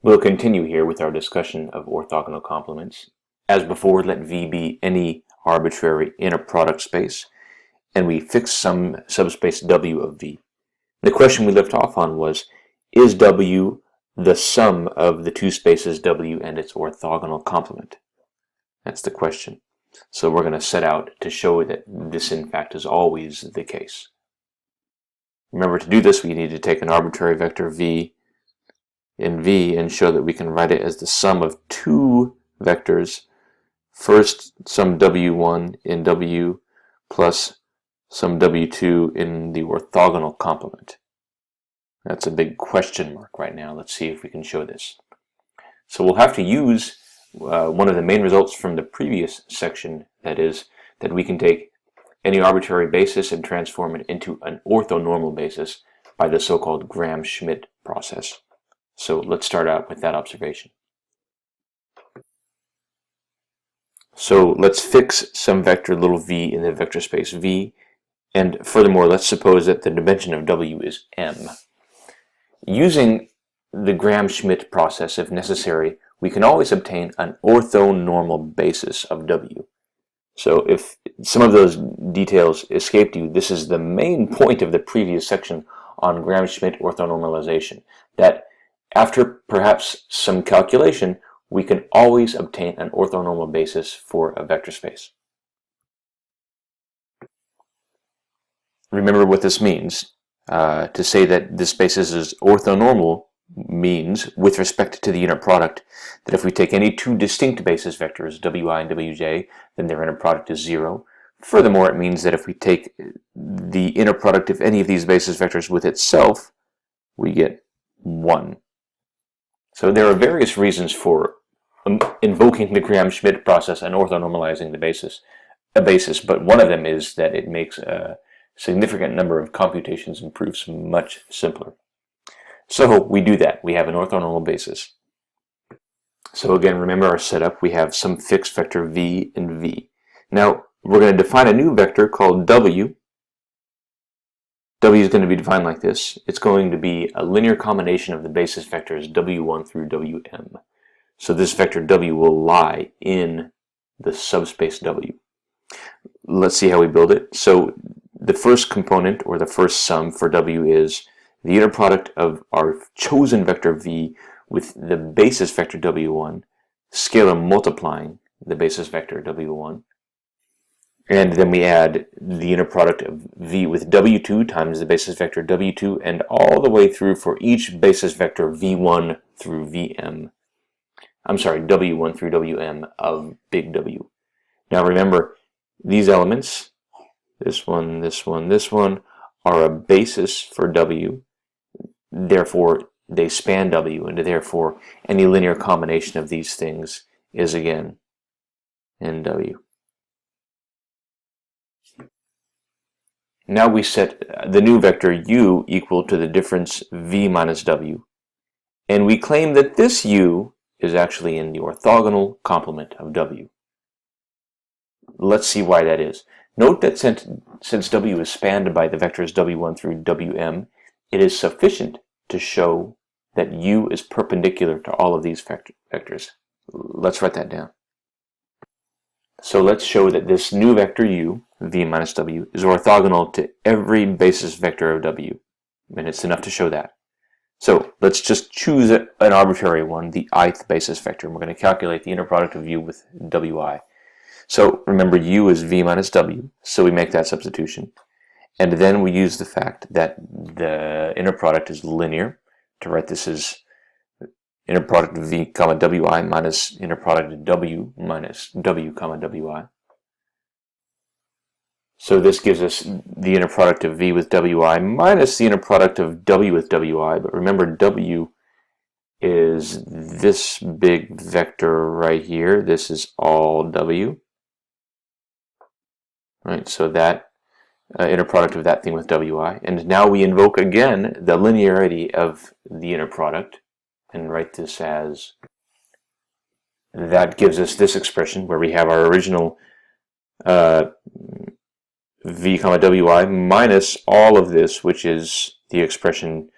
We'll continue here with our discussion of orthogonal complements. As before, let V be any arbitrary inner product space, and we fix some subspace W of V. The question we left off on was, is W the sum of the two spaces W and its orthogonal complement? That's the question. So we're going to set out to show that this in fact is always the case. Remember, to do this we need to take an arbitrary vector V in V and show that we can write it as the sum of two vectors. First, some W1 in W plus some W2 in the orthogonal complement. That's a big question mark right now. Let's see if we can show this. So we'll have to use one of the main results from the previous section, that is, that we can take any arbitrary basis and transform it into an orthonormal basis by the so-called Gram-Schmidt process. So let's start out with that observation. So let's fix some vector little v in the vector space V, and furthermore, let's suppose that the dimension of W is m. Using the Gram-Schmidt process, if necessary, we can always obtain an orthonormal basis of W. So if some of those details escaped you, this is the main point of the previous section on Gram-Schmidt orthonormalization, that after perhaps some calculation, we can always obtain an orthonormal basis for a vector space. Remember what this means. To say that this basis is orthonormal means, with respect to the inner product, that if we take any two distinct basis vectors, Wi and Wj, then their inner product is 0. Furthermore, it means that if we take the inner product of any of these basis vectors with itself, we get 1. So there are various reasons for invoking the Gram-Schmidt process and orthonormalizing a basis, but one of them is that it makes a significant number of computations and proofs much simpler. So we do that. We have an orthonormal basis. So again, remember our setup. We have some fixed vector V in V. Now we're going to define a new vector called W. W is going to be defined like this. It's going to be a linear combination of the basis vectors W1 through Wm. So this vector W will lie in the subspace W. Let's see how we build it. So the first component, or the first sum for W, is the inner product of our chosen vector V with the basis vector W1, scalar multiplying the basis vector W1. And then we add the inner product of V with W2 times the basis vector W2, and all the way through for each basis vector V1 through Vm. I'm sorry, W1 through Wm of big W. Now remember, these elements, this one, this one, this one, are a basis for W. Therefore, they span W, and therefore any linear combination of these things is again in W. Now we set the new vector U equal to the difference V minus W, and we claim that this U is actually in the orthogonal complement of W. Let's see why that is. Note that since W is spanned by the vectors W1 through Wm, it is sufficient to show that U is perpendicular to all of these vectors. Let's write that down. So let's show that this new vector U, V minus W, is orthogonal to every basis vector of W. And it's enough to show that. So let's just choose an arbitrary one, the ith basis vector, and we're going to calculate the inner product of U with Wi. So remember, U is V minus W, so we make that substitution. And then we use the fact that the inner product is linear to write this as inner product of V comma Wi minus inner product of W minus W comma Wi. So this gives us the inner product of V with Wi minus the inner product of W with Wi. But remember, W is this big vector right here. This is all W. Right, so that inner product of that thing with Wi. And now we invoke again the linearity of the inner product and write this as, that gives us this expression where we have our original V comma Wi minus all of this, which is the expression,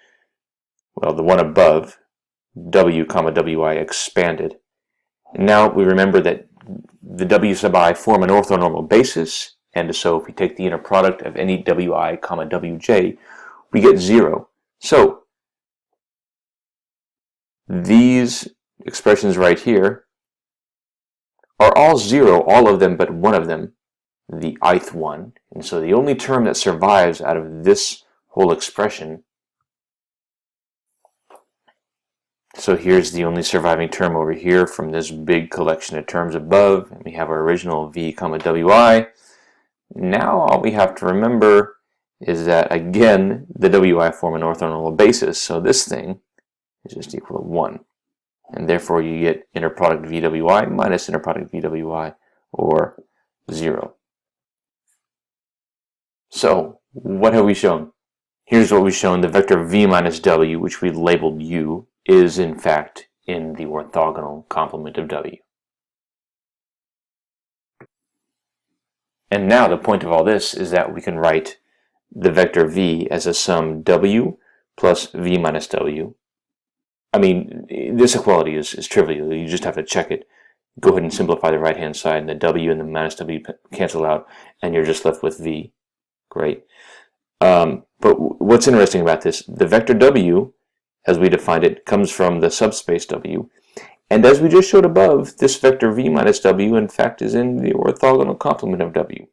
well, the one above, w comma wi expanded. Now we remember that the w sub I form an orthonormal basis, and so if we take the inner product of any wi comma wj, we get 0. So these expressions right here are all 0, all of them but one of them, the ith one. And so the only term that survives out of this whole expression, so here's the only surviving term over here from this big collection of terms above, and we have our original v comma wi. Now all we have to remember is that, again, the wi form an orthonormal basis, so this thing is just equal to 1. And therefore you get inner product vwi minus inner product vwi, or 0. So what have we shown? Here's what we've shown. The vector v minus w, which we labeled u, is in fact in the orthogonal complement of w. And now the point of all this is that we can write the vector v as a sum w plus v minus w. I mean, this equality is trivial. You just have to check it. Go ahead and simplify the right-hand side, and the w and the minus w cancel out, and you're just left with v. Great. But what's interesting about this, the vector w, as we defined it, comes from the subspace w. And as we just showed above, this vector v minus w, in fact, is in the orthogonal complement of w.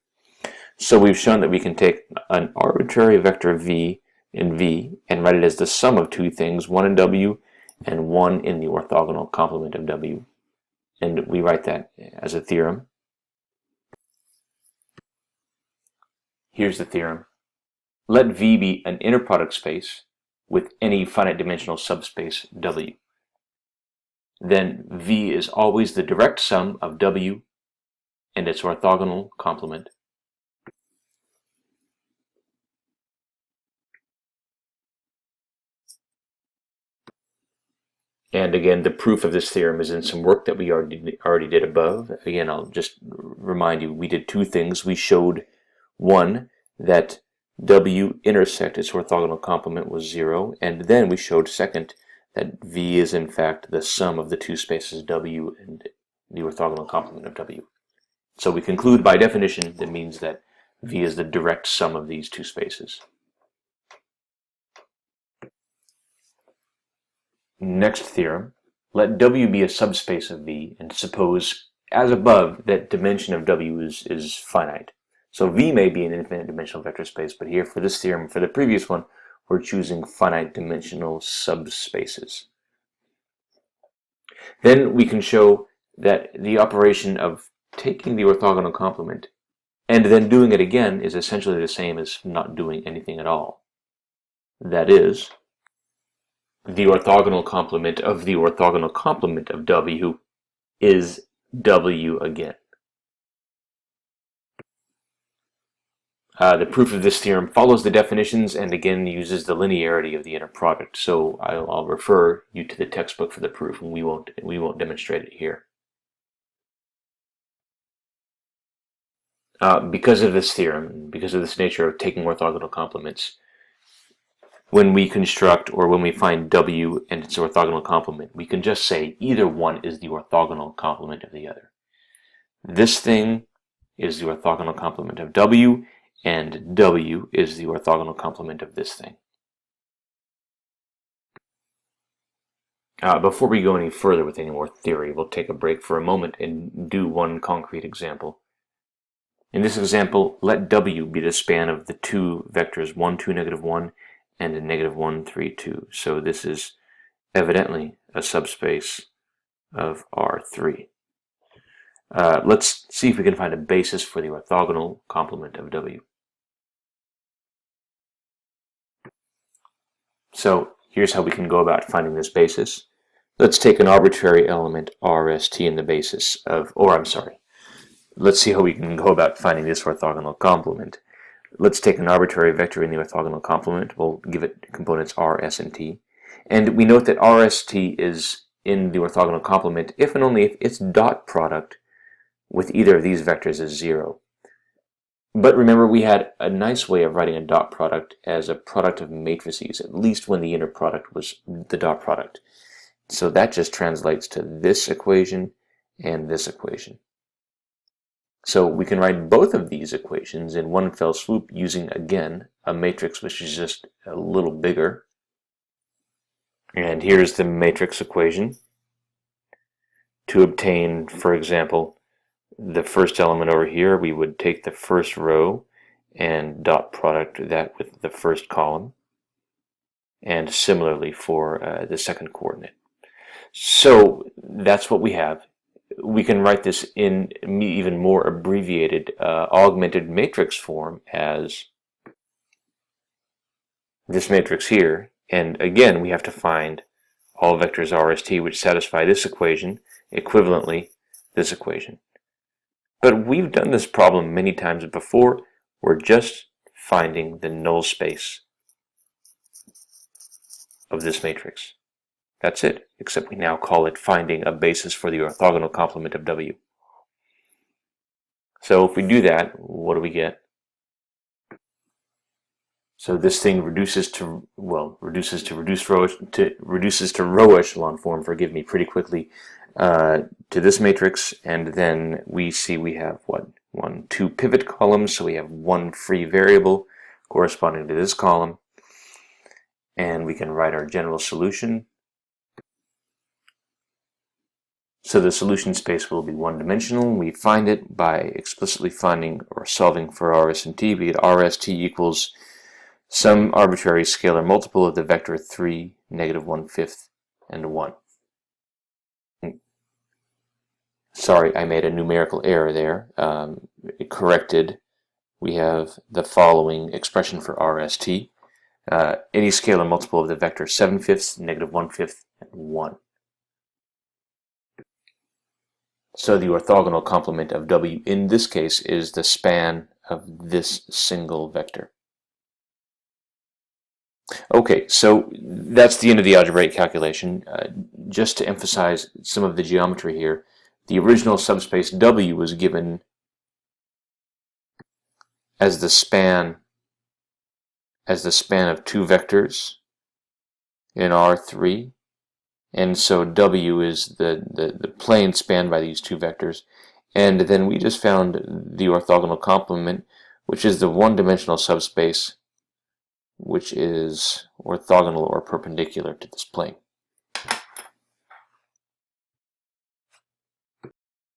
So we've shown that we can take an arbitrary vector v in v and write it as the sum of two things, one in w and one in the orthogonal complement of w. And we write that as a theorem. Here's the theorem. Let V be an inner product space with any finite dimensional subspace W. Then V is always the direct sum of W and its orthogonal complement. And again, the proof of this theorem is in some work that we already did above. Again, I'll just remind you, we did two things. We showed, one, that W intersect its orthogonal complement was 0, and then we showed, second, that V is in fact the sum of the two spaces W and the orthogonal complement of W. So we conclude by definition that means that V is the direct sum of these two spaces. Next theorem, let W be a subspace of V, and suppose, as above, that dimension of W is finite. So V may be an infinite dimensional vector space, but here for this theorem, for the previous one, we're choosing finite dimensional subspaces. Then we can show that the operation of taking the orthogonal complement and then doing it again is essentially the same as not doing anything at all. That is, the orthogonal complement of the orthogonal complement of W is W again. The proof of this theorem follows the definitions and again uses the linearity of the inner product. So I'll refer you to the textbook for the proof, and we won't demonstrate it here. Because of this theorem, because of this nature of taking orthogonal complements, when we construct or when we find W and its orthogonal complement, we can just say either one is the orthogonal complement of the other. This thing is the orthogonal complement of W, and W is the orthogonal complement of this thing. Before we go any further with any more theory, we'll take a break for a moment and do one concrete example. In this example, let W be the span of the two vectors 1, 2, negative 1, and a negative 1, 3, 2. So this is evidently a subspace of R3. Let's see if we can find a basis for the orthogonal complement of W. So here's how we can go about finding this basis. Let's take an arbitrary element RST in the basis of, let's see how we can go about finding this orthogonal complement. Let's take an arbitrary vector in the orthogonal complement. We'll give it components R, S, and T. And we note that RST is in the orthogonal complement if and only if its dot product with either of these vectors is 0. But remember, we had a nice way of writing a dot product as a product of matrices, at least when the inner product was the dot product. So that just translates to this equation and this equation. So we can write both of these equations in one fell swoop using, again, a matrix which is just a little bigger. And here's the matrix equation. To obtain, for example, the first element over here, we would take the first row and dot product that with the first column. And similarly for the second coordinate. So that's what we have. We can write this in even more abbreviated augmented matrix form as this matrix here. And again, we have to find all vectors RST which satisfy this equation, equivalently this equation. But we've done this problem many times before. We're just finding the null space of this matrix. That's it, except we now call it finding a basis for the orthogonal complement of W. So if we do that, what do we get? So this thing reduces to row echelon form, forgive me, pretty quickly to this matrix, and then we see we have what? Two pivot columns, so we have one free variable corresponding to this column, and we can write our general solution. So the solution space will be one-dimensional. We find it by explicitly finding or solving for RS and T, be it RST equals some arbitrary scalar multiple of the vector 3, -1/5, and 1. Sorry, I made a numerical error there. It corrected. We have the following expression for RST. Any scalar multiple of the vector 7/5, -1/5, and 1. So the orthogonal complement of W in this case is the span of this single vector. Okay, so that's the end of the algebraic calculation. Just to emphasize some of the geometry here, the original subspace W was given as the span of two vectors in R3. And so W is the plane spanned by these two vectors. And then we just found the orthogonal complement, which is the one-dimensional subspace, which is orthogonal or perpendicular to this plane.